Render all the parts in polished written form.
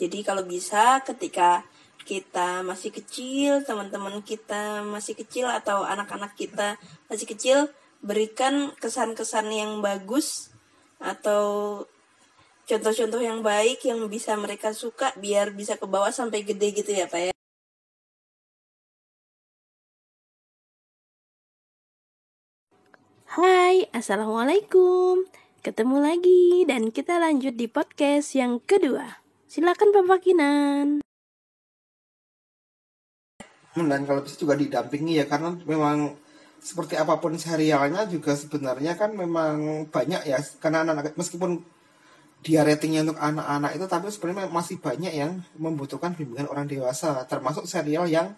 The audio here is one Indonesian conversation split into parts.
Jadi kalau bisa ketika kita masih kecil, teman-teman kita masih kecil atau anak-anak kita masih kecil, berikan kesan-kesan yang bagus atau contoh-contoh yang baik yang bisa mereka suka biar bisa ke bawah sampai gede gitu ya Pak ya. Hai, Assalamualaikum. Ketemu lagi dan kita lanjut di podcast yang kedua. Silakan Bapak Kinan. Dan kalau bisa juga didampingi ya, karena memang seperti apapun serialnya juga sebenarnya kan memang banyak ya, karena anak-anak meskipun dia ratingnya untuk anak-anak itu, tapi sebenarnya masih banyak yang membutuhkan bimbingan orang dewasa, termasuk serial yang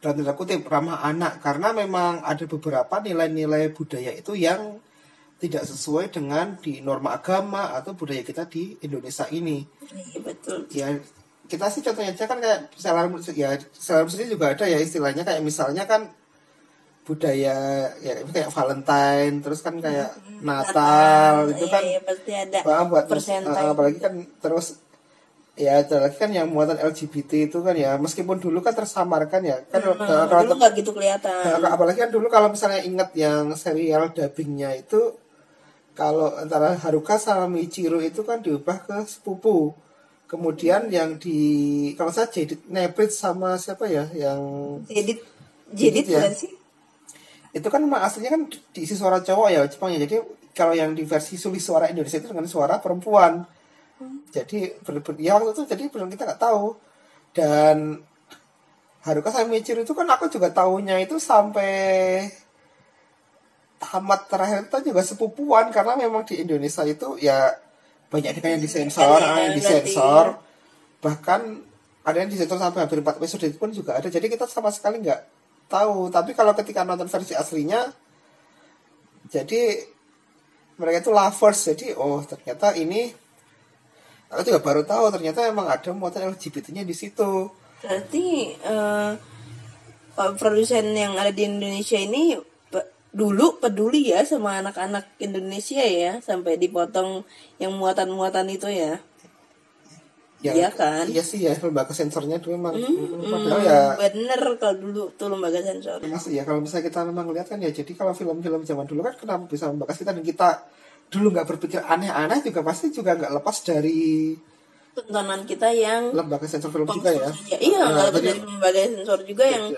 dalam tanda kutip ramah anak, karena memang ada beberapa nilai-nilai budaya itu yang tidak sesuai dengan di norma agama atau budaya kita di Indonesia ini. Iya betul. Ya kita sih contohnya aja kan kayak selera sendiri juga ada ya istilahnya, kayak misalnya kan budaya ya kayak Valentine, terus kan kayak Natal itu kan iya, pasti ada buat persentai. apalagi kan terus ya ada lagi kan yang muatan LGBT itu kan ya, meskipun dulu kan tersamarkan ya kan Dulu nggak gitu kelihatan. apalagi kan dulu kalau misalnya ingat yang serial dubbingnya itu, kalau antara Haruka sama Michiru itu kan diubah ke sepupu. Kemudian yang di kalau saya Jedit Nebrit sama siapa ya yang Jedit ya. sih? Itu kan memang aslinya kan diisi suara cowok ya Jepang ya. Jadi kalau yang di versi sulis suara Indonesia itu dengan suara perempuan. Jadi ya waktu itu jadi belum kita nggak tahu. Dan Haruka sama Michiru itu kan aku juga tahunya itu sampai tamat terakhir itu juga sepupuan, karena memang di Indonesia itu ya banyak yang disensor, bahkan ada yang disensor sampai hampir 4 episode pun juga ada. Jadi kita sama sekali nggak tahu. Tapi kalau ketika nonton versi aslinya, jadi mereka itu lovers. Jadi ternyata ini aku juga baru tahu ternyata emang ada muatan LGBT-nya di situ. Berarti produsen yang ada di Indonesia ini dulu peduli ya sama anak-anak Indonesia ya, sampai dipotong yang muatan-muatan itu ya. Iya kan? Iya sih ya, lembaga sensornya dulu memang. Padahal ya bener kalau dulu tuh lembaga sensor. Mas ya kalau misalnya kita memang lihat kan ya, jadi kalau film-film zaman dulu kan kenapa bisa membahas kita, dan kita dulu nggak berpikir aneh-aneh juga pasti juga nggak lepas dari tontonan kita yang lembaga sensor film juga ya. Iya, nggak lepas dari lembaga sensor juga yang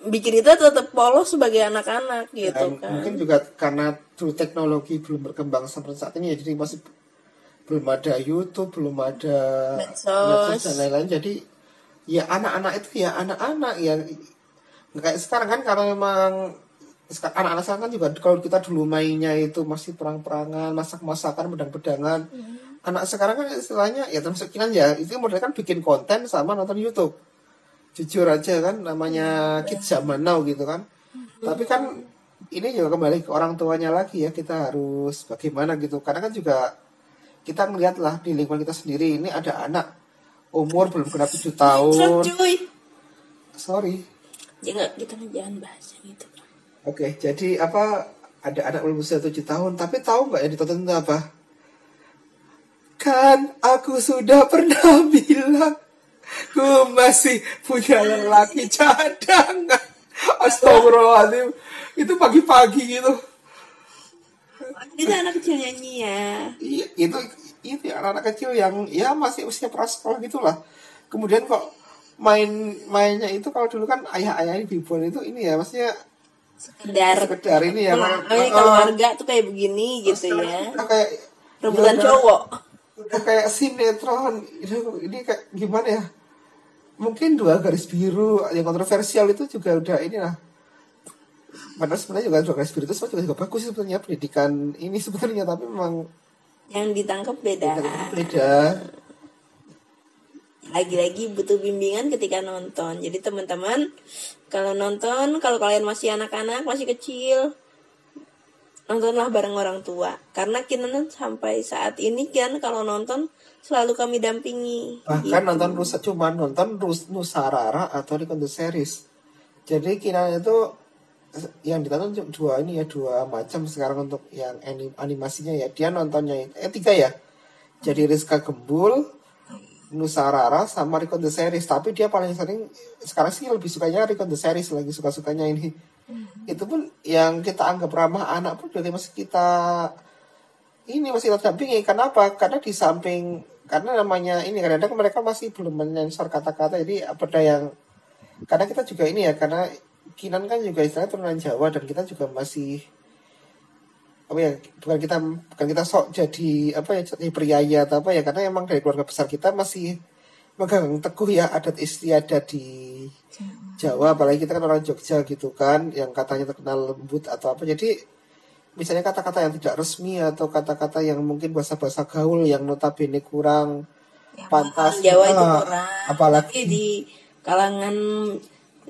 bikin kita tetap polos sebagai anak-anak gitu kan. Mungkin juga karena dulu teknologi belum berkembang sampai saat ini ya, jadi masih belum ada YouTube, belum ada medsos dan lain-lain. Jadi ya anak-anak itu ya anak-anak ya kayak sekarang kan, karena memang anak-anak sekarang kan juga kalau kita dulu mainnya itu masih perang-perangan, masak-masakan, pedang-pedangan. Anak sekarang kan istilahnya ya termasuk Kinan ya, itu mereka kan bikin konten sama nonton YouTube. Jujur aja kan, namanya kids zaman now gitu kan. Tapi kan ini juga kembali ke orang tuanya lagi ya, kita harus bagaimana gitu. Karena kan juga kita ngeliat lah di lingkungan kita sendiri, ini ada anak umur belum genap 7 tahun. Sorry. Jangan, kita jangan bahas yang itu. Oke, jadi ada anak belum usia 7 tahun, tapi tahu nggak yang ditonton itu apa? Kan aku sudah pernah bilang ku masih punya lelaki cadangan. Astagfirullahaladzim. Itu pagi-pagi gitu. Itu anak kecil nyanyi ya. Iya, itu anak-anak kecil yang ya masih usia prasekolah gitulah. Kemudian kok mainnya itu, kalau dulu kan ayah-ayah ibu-ibu itu ini ya, maksudnya sekedar ini ya. Keluarga tuh kayak begini gitu ya. Kayak rebutan cowok. Udah kayak sinetron. Ini kayak gimana ya? Mungkin 2 garis biru yang kontroversial itu juga udah inilah. Padahal sebenarnya juga 2 garis biru itu juga bagus sebenarnya pendidikan ini sebenarnya, tapi memang yang ditangkap beda. Lagi-lagi butuh bimbingan ketika nonton. Jadi teman-teman kalau nonton, kalau kalian masih anak-anak, masih kecil, nontonlah bareng orang tua. Karena Kinan sampai saat ini kan kalau nonton selalu kami dampingi. Bahkan gitu. nonton Nusarara atau di konten series. Jadi Kinan itu yang ditonton dua macam sekarang untuk yang animasinya ya. Dia nontonnya 3 ya. Jadi Rizka Gembul, Nusa Rara sama Recon the Series, tapi dia paling sering sekarang sih lebih sukanya Recon the Series, lagi suka-sukanya ini. Itu pun yang kita anggap ramah anak pun juga masih kita dampingi. Kenapa? Karena di samping, karena namanya ini kadang-kadang mereka masih belum menyensor kata-kata, jadi ada yang, karena kita juga ini ya, karena Kinan kan juga istilahnya turunan Jawa, dan kita juga masih apa ya, bukan kita sok jadi apa ya, jadi priaya atau apa ya, karena emang dari keluarga besar kita masih megang teguh ya adat istiadat di Jawa, apalagi kita kan orang Jogja gitu kan, yang katanya terkenal lembut atau apa. Jadi misalnya kata-kata yang tidak resmi atau kata-kata yang mungkin bahasa-bahasa gaul yang notabene kurang Ya, pantas Jawa itu kurang. apalagi Tapi di kalangan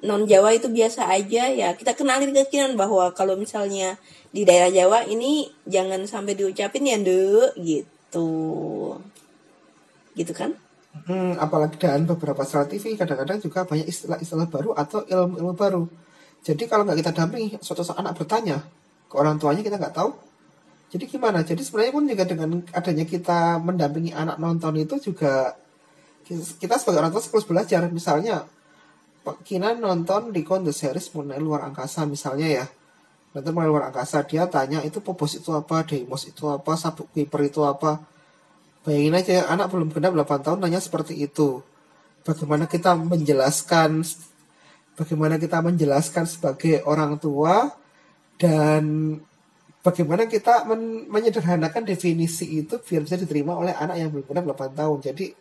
non Jawa itu biasa aja ya. Kita kenalin ke Kinan bahwa kalau misalnya di daerah Jawa ini jangan sampai diucapin ya Nduk gitu. Gitu kan? apalagi dan beberapa serial TV kadang-kadang juga banyak istilah-istilah baru atau ilmu-ilmu baru. Jadi kalau nggak kita dampingi, suatu saat anak bertanya ke orang tuanya, kita nggak tahu. Jadi gimana? Jadi sebenarnya pun juga dengan adanya kita mendampingi anak nonton itu juga, kita sebagai orang tua harus belajar. Misalnya Pak Kinan nonton Recon the Series mengenai luar angkasa misalnya ya. Nonton mengenai luar angkasa, dia tanya itu Phobos itu apa, Deimos itu apa, Sabuk Kuiper itu apa. Bayangin aja anak belum genap 8 tahun nanya seperti itu. Bagaimana kita menjelaskan sebagai orang tua, dan bagaimana kita menyederhanakan definisi itu biar bisa diterima oleh anak yang belum genap 8 tahun. Jadi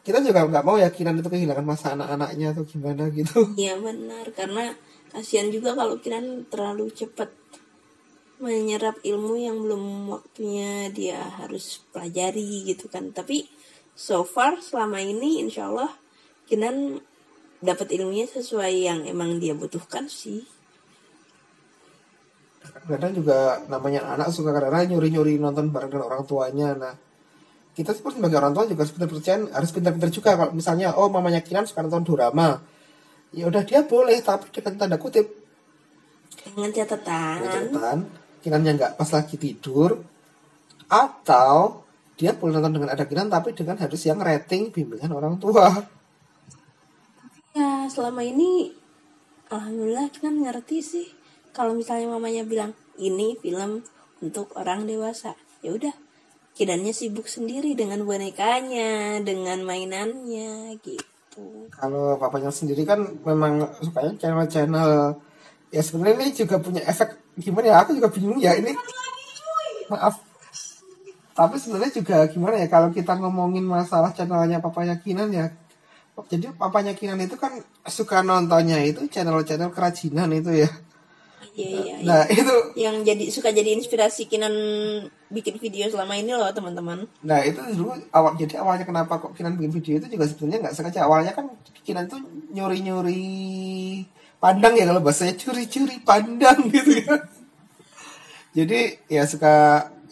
kita juga nggak mau yakinan itu kehilangan masa anak-anaknya atau gimana gitu. Iya benar, karena kasihan juga kalau Kinan terlalu cepat menyerap ilmu yang belum waktunya dia harus pelajari gitu kan. Tapi so far selama ini insya Allah Kinan dapat ilmunya sesuai yang emang dia butuhkan sih. Kadang juga namanya anak suka kadang-kadang nyuri-nyuri nonton bareng dengan orang tuanya. Nah, kita sebagai orang tua juga harus pintar-pintar juga. Kalau misalnya mamanya Kinan suka nonton drama, ya udah dia boleh, tapi dengan tanda kutip, Dengan catatan Kinannya nggak pas lagi tidur, atau dia boleh nonton dengan ada Kinan tapi dengan harus yang rating bimbingan orang tua. ya selama ini alhamdulillah Kinan ngerti sih. Kalau misalnya mamanya bilang ini film untuk orang dewasa, ya udah Kinannya sibuk sendiri dengan bonekanya, dengan mainannya gitu. Kalau papanya sendiri kan memang sukanya channel-channel, ya sebenarnya ini juga punya efek gimana ya, aku juga bingung ya ini, maaf, tapi sebenarnya juga gimana ya kalau kita ngomongin masalah channelnya papanya Kinan ya. Jadi papanya Kinan itu kan suka nontonnya itu channel-channel kerajinan itu ya. Iya. Nah itu yang suka jadi inspirasi Kinan bikin video selama ini loh teman-teman. Nah itu dulu awalnya kenapa kok Kinan bikin video itu juga sebetulnya nggak sengaja. Awalnya kan Kinan tuh nyuri-nyuri pandang ya, kalau bahasanya curi-curi pandang gitu ya. Jadi ya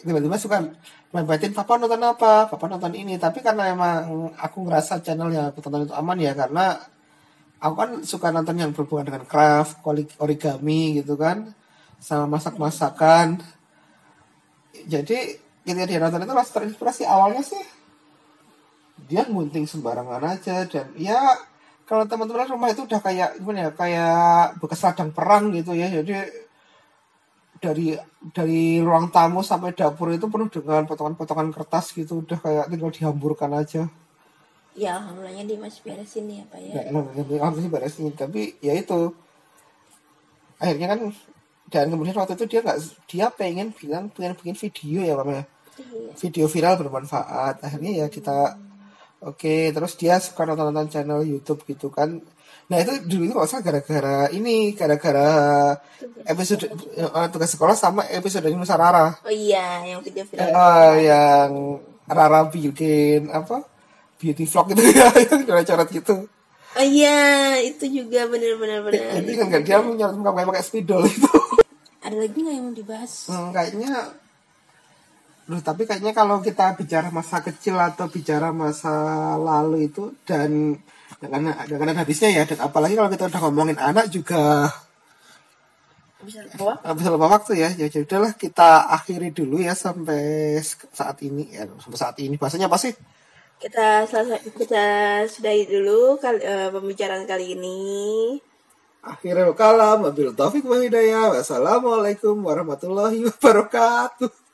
tiba-tiba suka membatin papa nonton ini. Tapi karena emang aku ngerasa channel yang aku tonton itu aman ya, karena aku kan suka nonton yang berhubungan dengan craft, origami gitu kan, sama masak-masakan. Jadi ketika dia nonton itu langsung terinspirasi. Awalnya sih dia gunting sembarangan aja, dan ya kalau teman-teman rumah itu udah kayak gimana ya, kayak bekas ladang perang gitu ya. Jadi dari ruang tamu sampai dapur itu penuh dengan potongan-potongan kertas gitu, udah kayak tinggal dihamburkan aja. Ya alhamdulillahnya dia masih beresin ya Pak ya. Masih beresin, tapi ya itu akhirnya kan, dan kemudian waktu itu dia pengen bikin video ya mamanya, video viral bermanfaat. Akhirnya ya kita oke, terus dia suka nonton channel YouTube gitu kan. Nah itu dulu itu nggak usah gara-gara episode tugas sekolah sama episode Nusa Rara. Oh iya, yang video viral. Yang Rara bikin beauty vlog gitu ya, yang coret-coret gitu. Oh iya, itu juga benar-benar. Jadi kan dia menyorot muka pakai spidol itu. Ada lagi nggak yang mau dibahas? Kayaknya tapi kayaknya kalau kita bicara masa kecil atau bicara masa lalu itu, dan jangan ada habisnya ya. Dan apalagi kalau kita udah ngomongin anak juga bisa lupa waktu ya. Ya udahlah, kita akhiri dulu ya sampai saat ini. Bahasanya apa sih? kita sudahi dulu pembicaraan kali ini. Akhirul kalam, wabillahi taufiq wal hidayah. Wassalamualaikum warahmatullahi wabarakatuh.